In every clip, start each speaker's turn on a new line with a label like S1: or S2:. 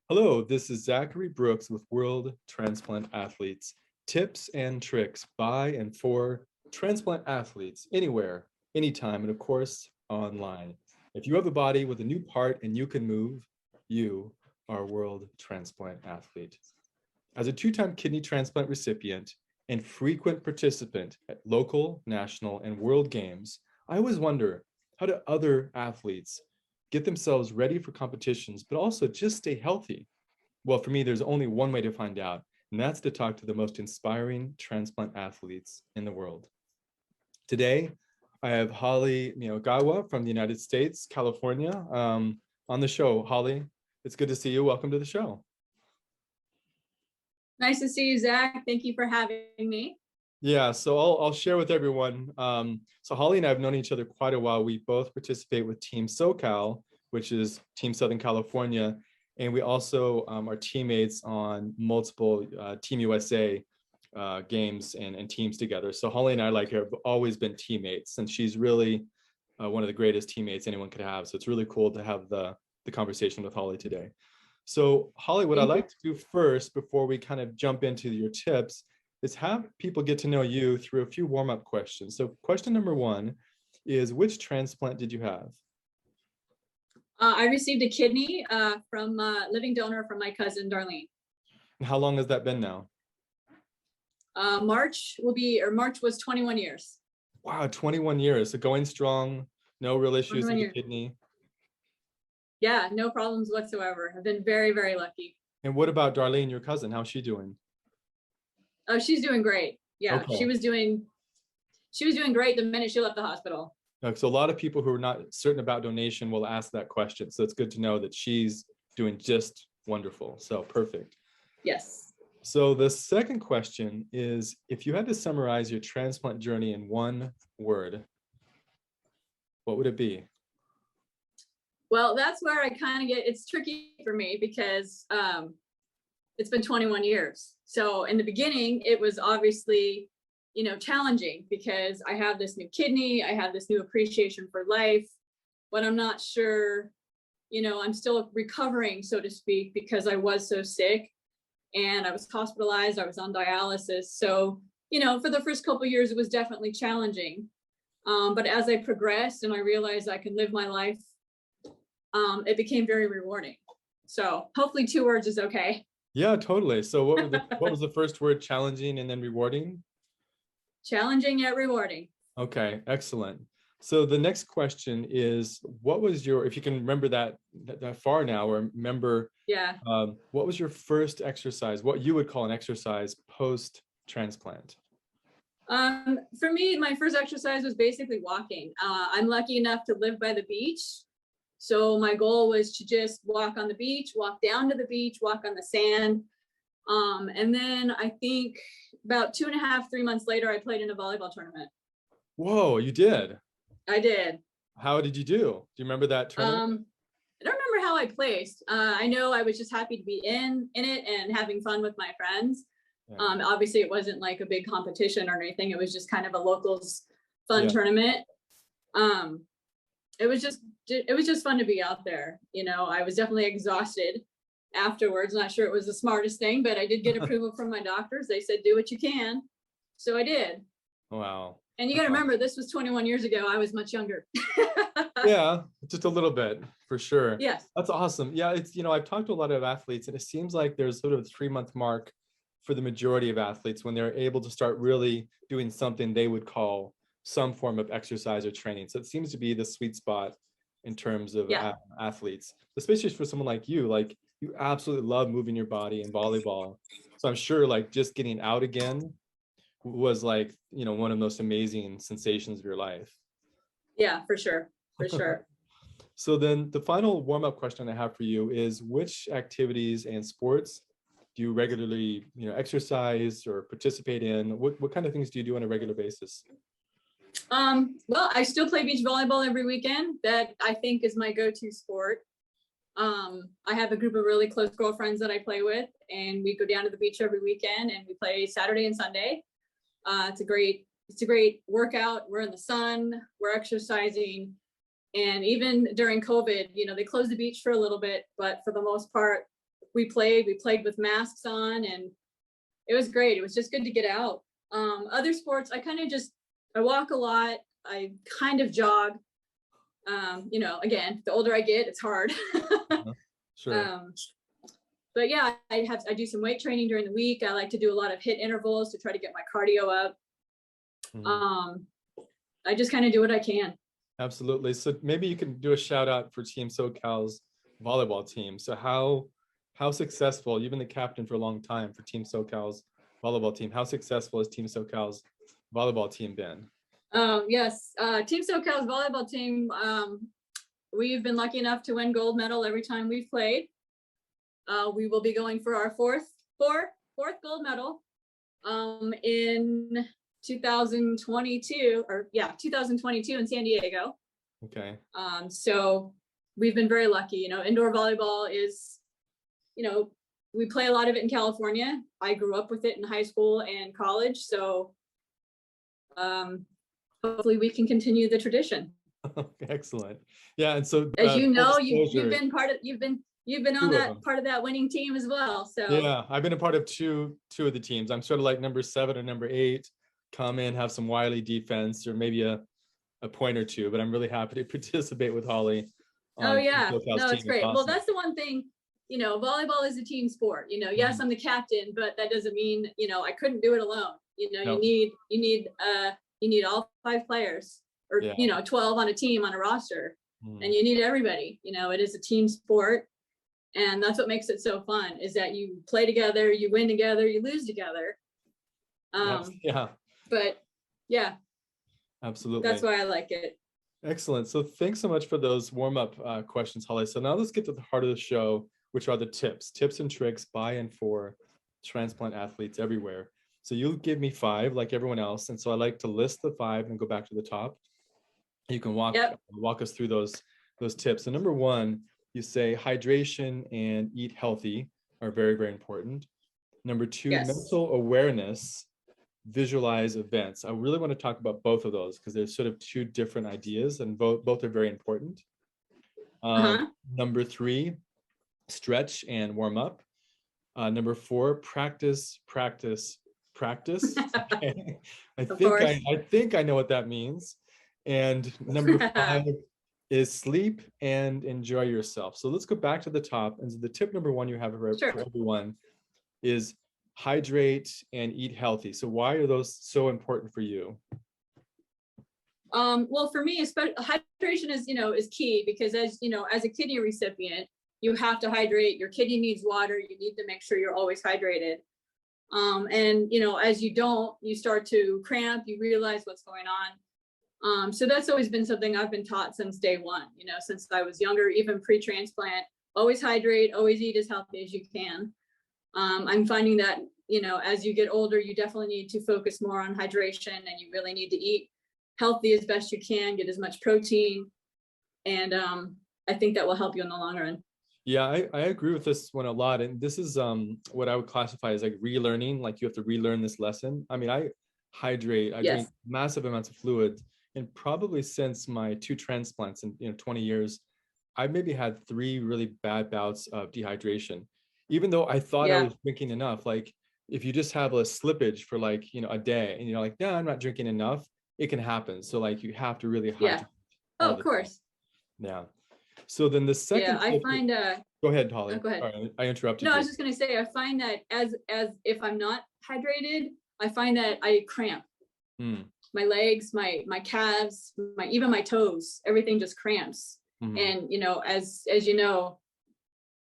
S1: Hello, this is Zachary Brooks with World Transplant Athletes. Tips and tricks by and for transplant athletes anywhere, anytime, and of course, online. If you have a body with a new part and you can move, you are a World Transplant Athlete. As a two-time kidney transplant recipient and frequent participant at local, national, and world games, I always wonder, how do other athletes get themselves ready for competitions, but also just stay healthy? Well, for me, there's only one way to find out, and that's to talk to the most inspiring transplant athletes in the world. Today, I have Holly Miyagawa from the United States, California, on the show. Holly, it's good to see you. Welcome to the show.
S2: Nice to see you, Zach. Thank you for having me.
S1: Yeah, so I'll share with everyone. So Holly and I have known each other quite a while. We both participate with Team SoCal, which is Team Southern California. And we also are teammates on multiple Team USA games and teams together. So Holly and I have always been teammates, and she's really one of the greatest teammates anyone could have. So it's really cool to have the conversation with Holly today. So Holly, what I'd like to do first, before we kind of jump into your tips, is have people get to know you through a few warm-up questions. So question number one is, which transplant did you have?
S2: I received a kidney from a living donor from my cousin, Darlene.
S1: And how long has that been now?
S2: March was 21 years.
S1: Wow, 21 years. So going strong, no real issues with the kidney.
S2: Yeah, no problems whatsoever. I've been very, very lucky.
S1: And what about Darlene, your cousin? How's she doing?
S2: Oh, she's doing great. Yeah,
S1: okay.
S2: She was doing great the minute she left the hospital.
S1: So a lot of people who are not certain about donation will ask that question. So it's good to know that she's doing just wonderful. So perfect.
S2: Yes.
S1: So the second question is, if you had to summarize your transplant journey in one word, what would it be?
S2: Well, that's where I kind of it's tricky for me because it's been 21 years. So in the beginning, it was obviously, challenging because I have this new kidney, I have this new appreciation for life, but I'm not sure, I'm still recovering, so to speak, because I was so sick and I was hospitalized, I was on dialysis. So, for the first couple of years, it was definitely challenging. But as I progressed and I realized I could live my life, it became very rewarding. So hopefully 2 words is okay.
S1: Yeah, totally. So what was the first word? Challenging and then rewarding?
S2: Challenging yet rewarding.
S1: Okay, excellent. So the next question is, what was if you can remember that far now, or remember,
S2: yeah,
S1: what was your first exercise, what you would call an exercise post-transplant?
S2: For me, my first exercise was basically walking. I'm lucky enough to live by the beach. So my goal was to just walk on the beach, walk down to the beach, walk on the sand. And then I think about 2.5, 3 months later, I played in a volleyball tournament.
S1: Whoa, you did?
S2: I did.
S1: How did you do? Do you remember that tournament?
S2: I don't remember how I placed. I know I was just happy to be in it and having fun with my friends. Yeah. Obviously it wasn't like a big competition or anything. It was just kind of a locals fun tournament. It was just fun to be out there. I was definitely exhausted afterwards. Not sure it was the smartest thing, but I did get approval from my doctors. They said, do what you can. So I did.
S1: Wow.
S2: And you got to remember, this was 21 years ago. I was much younger.
S1: Yeah, just a little bit, for sure.
S2: Yes.
S1: That's awesome. Yeah, it's, I've talked to a lot of athletes, and it seems like there's sort of a 3-month mark for the majority of athletes when they're able to start really doing something they would call some form of exercise or training. So it seems to be the sweet spot in terms of athletes, especially for someone like you. Like, you absolutely love moving your body in volleyball. So I'm sure just getting out again was one of the most amazing sensations of your life.
S2: Yeah, for sure. For sure.
S1: So then the final warm-up question I have for you is, which activities and sports do you regularly, exercise or participate in? What kind of things do you do on a regular basis?
S2: Well, I still play beach volleyball every weekend. That I think is my go-to sport. I have a group of really close girlfriends that I play with, and we go down to the beach every weekend and we play Saturday and Sunday. It's a great it's a great workout. We're in the sun, we're exercising. And even during COVID, you know, they closed the beach for a little bit, but for the most part, we played with masks on, and it was great. It was just good to get out. Other sports, I walk a lot. I kind of jog. You know, again, the older I get, it's hard.
S1: Sure.
S2: But yeah, I do some weight training during the week. I like to do a lot of HIIT intervals to try to get my cardio up. I just kind of do what I can.
S1: Absolutely. So maybe you can do a shout out for Team SoCal's volleyball team. So how successful, you've been the captain for a long time for Team SoCal's volleyball team. How successful has Team SoCal's volleyball team been?
S2: Yes, Team SoCal's volleyball team, we've been lucky enough to win gold medal every time we've played. We will be going for our fourth gold medal in 2022 in San Diego.
S1: Okay.
S2: So we've been very lucky. You know, indoor volleyball is, you know, we play a lot of it in California. I grew up with it in high school and college. So hopefully we can continue the tradition.
S1: Excellent. Yeah. And so
S2: as you know, you've been on that part of that winning team as well. So
S1: yeah, I've been a part of two of the teams. I'm sort of like number 7 or number 8, come in, have some wily defense or maybe a point or two, but I'm really happy to participate with Holly.
S2: Oh yeah, no, it's great. Awesome. Well, that's the one thing, you know, volleyball is a team sport. You know, yes, I'm the captain, but that doesn't mean, you know, I couldn't do it alone. You know, no. you need all 5 players, or you know, 12 on a team on a roster, and you need everybody. You know, it is a team sport, and that's what makes it so fun, is that you play together, you win together, you lose together.
S1: Yeah.
S2: But yeah,
S1: absolutely,
S2: that's why I like it.
S1: Excellent. So thanks so much for those warm-up questions, Holly. So now let's get to the heart of the show, which are the tips and tricks by and for transplant athletes everywhere. So you'll give me 5 like everyone else. And so I like to list the 5 and go back to the top. You can walk us through those tips. So number 1, you say hydration and eat healthy are very, very important. Number 2, mental awareness, visualize events. I really want to talk about both of those because there's sort of 2 different ideas, and both are very important. Number 3, stretch and warm up. Number 4, practice. Okay. I think I know what that means. And number 5 is sleep and enjoy yourself. So let's go back to the top. And so the tip number 1 you have for everyone is hydrate and eat healthy. So why are those so important for you?
S2: Well, for me, hydration is key, because as you know, as a kidney recipient, you have to hydrate. Your kidney needs water. You need to make sure you're always hydrated. And you know, as you don't, you start to cramp. You realize what's going on. So that's always been something I've been taught since day one. You know, since I was younger, even pre-transplant. Always hydrate. Always eat as healthy as you can. I'm finding that, you know, as you get older, you definitely need to focus more on hydration, and you really need to eat healthy as best you can, get as much protein. And I think that will help you in the long run.
S1: Yeah, I agree with this one a lot. And this is what I would classify as like relearning, like you have to relearn this lesson. I mean, I hydrate, I drink massive amounts of fluid, and probably since my 2 transplants in 20 years, I've maybe had 3 really bad bouts of dehydration. Even though I thought I was drinking enough. Like if you just have a slippage for like, you know, a day and you're like, no, I'm not drinking enough, it can happen. So like you have to really hydrate.
S2: Oh, of course.
S1: Yeah. So then the second
S2: I find
S1: go ahead, Holly.
S2: Go ahead.
S1: Sorry, I interrupted you.
S2: No, I was just gonna say, I find that as if I'm not hydrated, I find that I cramp. My legs, my calves, even my toes, everything just cramps. And you know, as you know,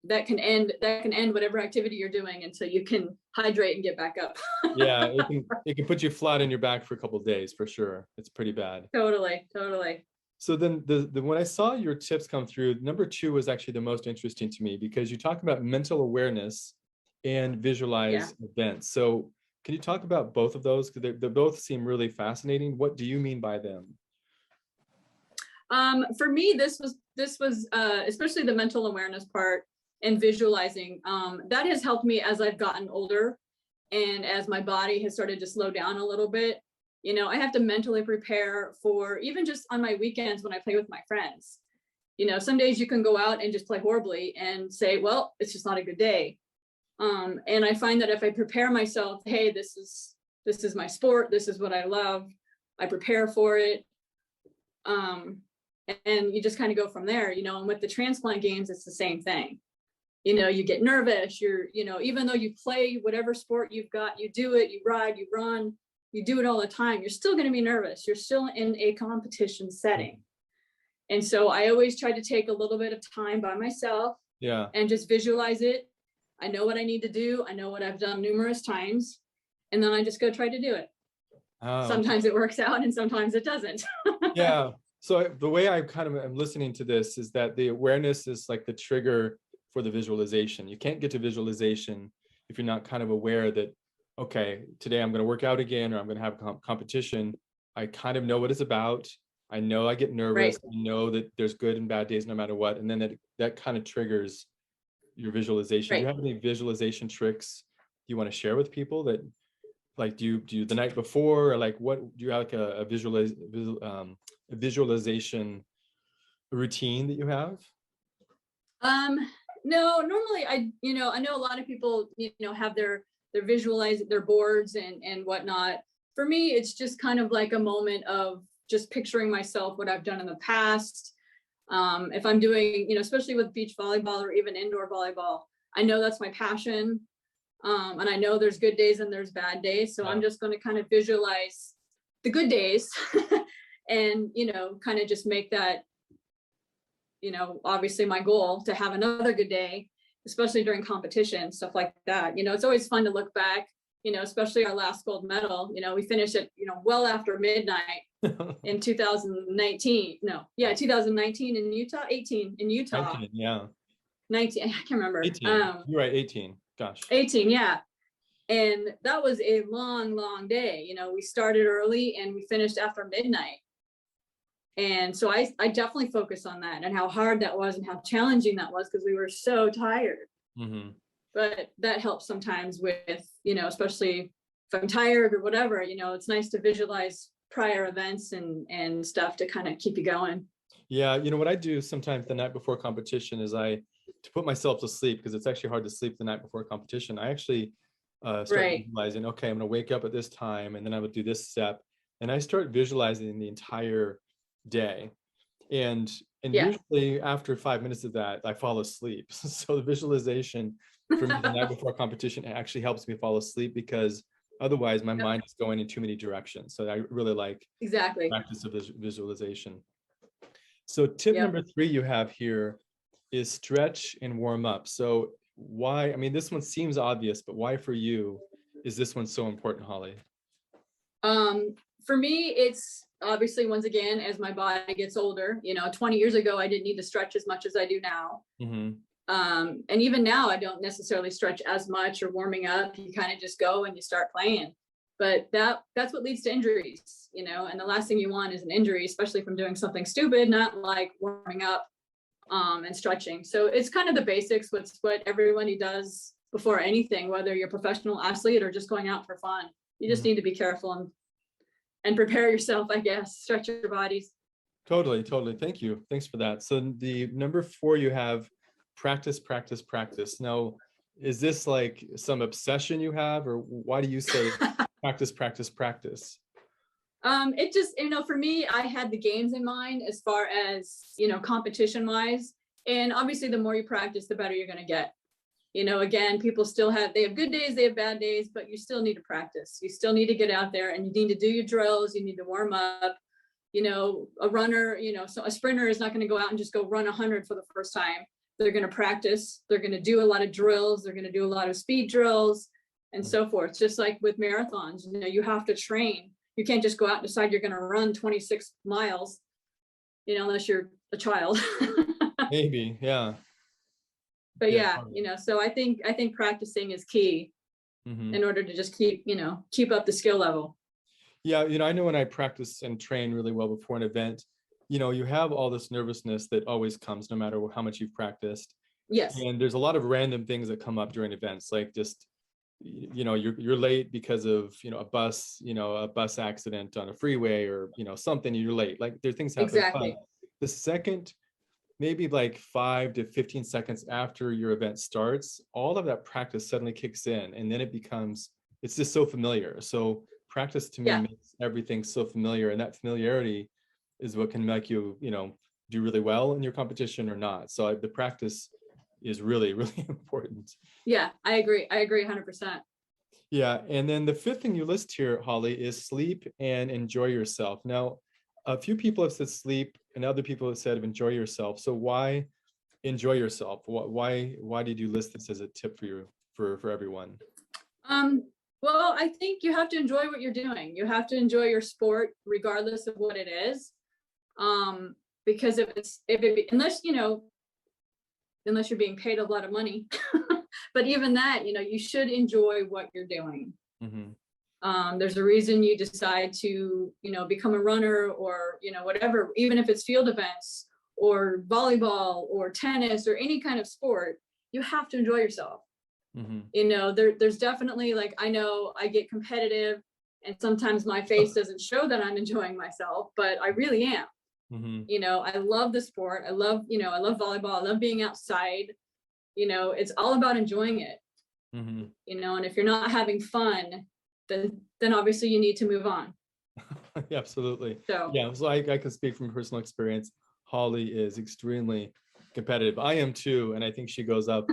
S2: that can end whatever activity you're doing until you can hydrate and get back up.
S1: Yeah, it can put you flat on your back for a couple of days for sure. It's pretty bad.
S2: Totally.
S1: So then when I saw your tips come through, number 2 was actually the most interesting to me, because you talk about mental awareness and visualize events. So can you talk about both of those? Because they both seem really fascinating. What do you mean by them?
S2: For me, this was especially the mental awareness part and visualizing. That has helped me as I've gotten older, and as my body has started to slow down a little bit. You know, I have to mentally prepare for even just on my weekends when I play with my friends. You know, some days you can go out and just play horribly and say, well, it's just not a good day. And I find that if I prepare myself, hey, this is my sport, this is what I love, I prepare for it. And you just kind of go from there, you know. And with the transplant games, it's the same thing. You know, you get nervous, you know, even though you play whatever sport you've got, you do it, you ride, you run, you do it all the time, you're still going to be nervous. You're still in a competition setting. And so I always try to take a little bit of time by myself, and just visualize it. I know what I need to do. I know what I've done numerous times, and then I just go try to do it. Sometimes it works out and sometimes it doesn't.
S1: Yeah. So the way I kind of am listening to this is that the awareness is like the trigger for the visualization. You can't get to visualization if you're not kind of aware that, okay, today I'm going to work out again, or I'm going to have competition. I kind of know what it's about. I know I get nervous. Right. I know that there's good and bad days no matter what. And then that kind of triggers your visualization. Right. Do you have any visualization tricks you want to share with people that, like, do you the night before, or like, what do you have, like a visualization routine that you have?
S2: No, normally I know a lot of people, have their visualize their boards and whatnot. For me, it's just kind of like a moment of just picturing myself, what I've done in the past. If I'm doing, especially with beach volleyball or even indoor volleyball, I know that's my passion. And I know there's good days and there's bad days. So I'm just going to kind of visualize the good days and, kind of just make that, obviously my goal to have another good day, especially during competition, stuff like that. It's always fun to look back, especially our last gold medal. We finished it, well after midnight in 2019. 2019 in Utah, 18 in Utah.
S1: 19, yeah.
S2: 19, I can't remember.
S1: 18. You're right, 18. Gosh.
S2: 18, yeah. And that was a long, long day. We started early and we finished after midnight. And so I definitely focus on that and how hard that was and how challenging that was, because we were so tired. Mm-hmm. But that helps sometimes with, especially if I'm tired or whatever, it's nice to visualize prior events and stuff to kind of keep you going.
S1: Yeah. What I do sometimes the night before competition is to put myself to sleep, because it's actually hard to sleep the night before competition. I actually start visualizing, okay, I'm going to wake up at this time, and then I would do this step. And I start visualizing the entire day. And usually after 5 minutes of that, I fall asleep. So the visualization for me the night before competition actually helps me fall asleep, because otherwise my mind is going in too many directions. So I really like practice of visualization. So tip number 3 you have here is stretch and warm up. So why, this one seems obvious, but why for you is this one so important, Holly?
S2: For me, it's obviously, once again, as my body gets older, 20 years ago, I didn't need to stretch as much as I do now. Mm-hmm. And even now, I don't necessarily stretch as much or warming up. You kind of just go and you start playing. But that's what leads to injuries, and the last thing you want is an injury, especially from doing something stupid, not like warming up and stretching. So it's kind of the basics. What everybody does before anything, whether you're a professional athlete or just going out for fun. You just need to be careful and prepare yourself, I guess, stretch your bodies.
S1: Totally. Thank you. Thanks for that. So the number 4 you have practice. Now, is this like some obsession you have, or why do you say practice?
S2: It just, for me, I had the games in mind as far as, competition wise. And obviously the more you practice, the better you're going to get. Again, people they have good days, they have bad days, but you still need to practice. You still need to get out there and you need to do your drills. You need to warm up. A runner, so a sprinter is not going to go out and just go run 100 for the first time. They're going to practice. They're going to do a lot of drills. They're going to do a lot of speed drills and so forth. Just like with marathons, you have to train. You can't just go out and decide you're going to run 26 miles, unless you're a child.
S1: Maybe, yeah.
S2: But so I think practicing is key in order to just keep up the skill level.
S1: Yeah, I know when I practice and train really well before an event, you have all this nervousness that always comes no matter how much you've practiced.
S2: Yes.
S1: And there's a lot of random things that come up during events, like just, you're late because of, a bus accident on a freeway, or, something, you're late. Like, there things happen.
S2: Exactly.
S1: But the second, maybe like 5 to 15 seconds after your event starts, all of that practice suddenly kicks in, and then it's just so familiar. So practice to me
S2: Yeah.
S1: makes everything so familiar, and that familiarity is what can make you, do really well in your competition or not. So the practice is really, really important.
S2: Yeah, I agree. I agree 100%.
S1: Yeah, and then the fifth thing you list here, Holly, is sleep and enjoy yourself. Now, a few people have said sleep, and other people have said enjoy yourself. So why enjoy yourself? Why did you list this as a tip for you, for everyone?
S2: Well, I think you have to enjoy what you're doing. You have to enjoy your sport, regardless of what it is. Because unless you're being paid a lot of money, but even that, you should enjoy what you're doing.
S1: Mm-hmm.
S2: There's a reason you decide to, become a runner, or, whatever, even if it's field events or volleyball or tennis or any kind of sport, you have to enjoy yourself.
S1: Mm-hmm.
S2: There's definitely, like, I know I get competitive, and sometimes my face doesn't show that I'm enjoying myself, but I really am.
S1: Mm-hmm.
S2: I love the sport. I love volleyball. I love being outside. It's all about enjoying it.
S1: Mm-hmm.
S2: And if you're not having fun, then obviously you need to move on.
S1: Yeah, absolutely.
S2: So
S1: Yeah, so I can speak from personal experience. Holly is extremely competitive. I am too, and I think she goes up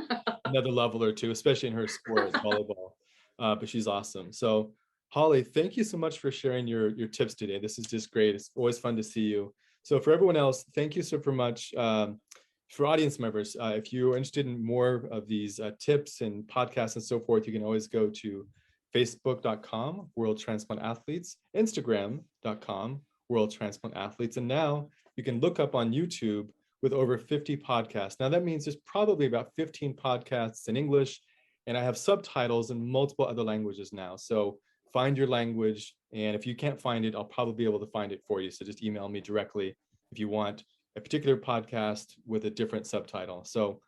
S1: another level or two, especially in her sport, volleyball. But she's awesome. So, Holly, thank you so much for sharing your tips today. This is just great. It's always fun to see you. So, for everyone else, thank you so much. For audience members, if you're interested in more of these tips and podcasts and so forth, you can always go to facebook.com, World Transplant Athletes, instagram.com, World Transplant Athletes. And now you can look up on YouTube with over 50 podcasts. Now that means there's probably about 15 podcasts in English, and I have subtitles in multiple other languages now. So find your language, and if you can't find it, I'll probably be able to find it for you. So just email me directly if you want a particular podcast with a different subtitle. So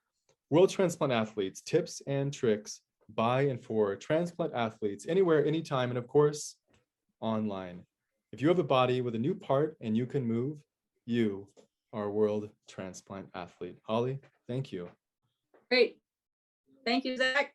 S1: World Transplant Athletes, tips and tricks by and for transplant athletes anywhere, anytime, and of course, online. If you have a body with a new part and you can move, you are a world transplant athlete. Holly, thank you.
S2: great. Thank you, Zach.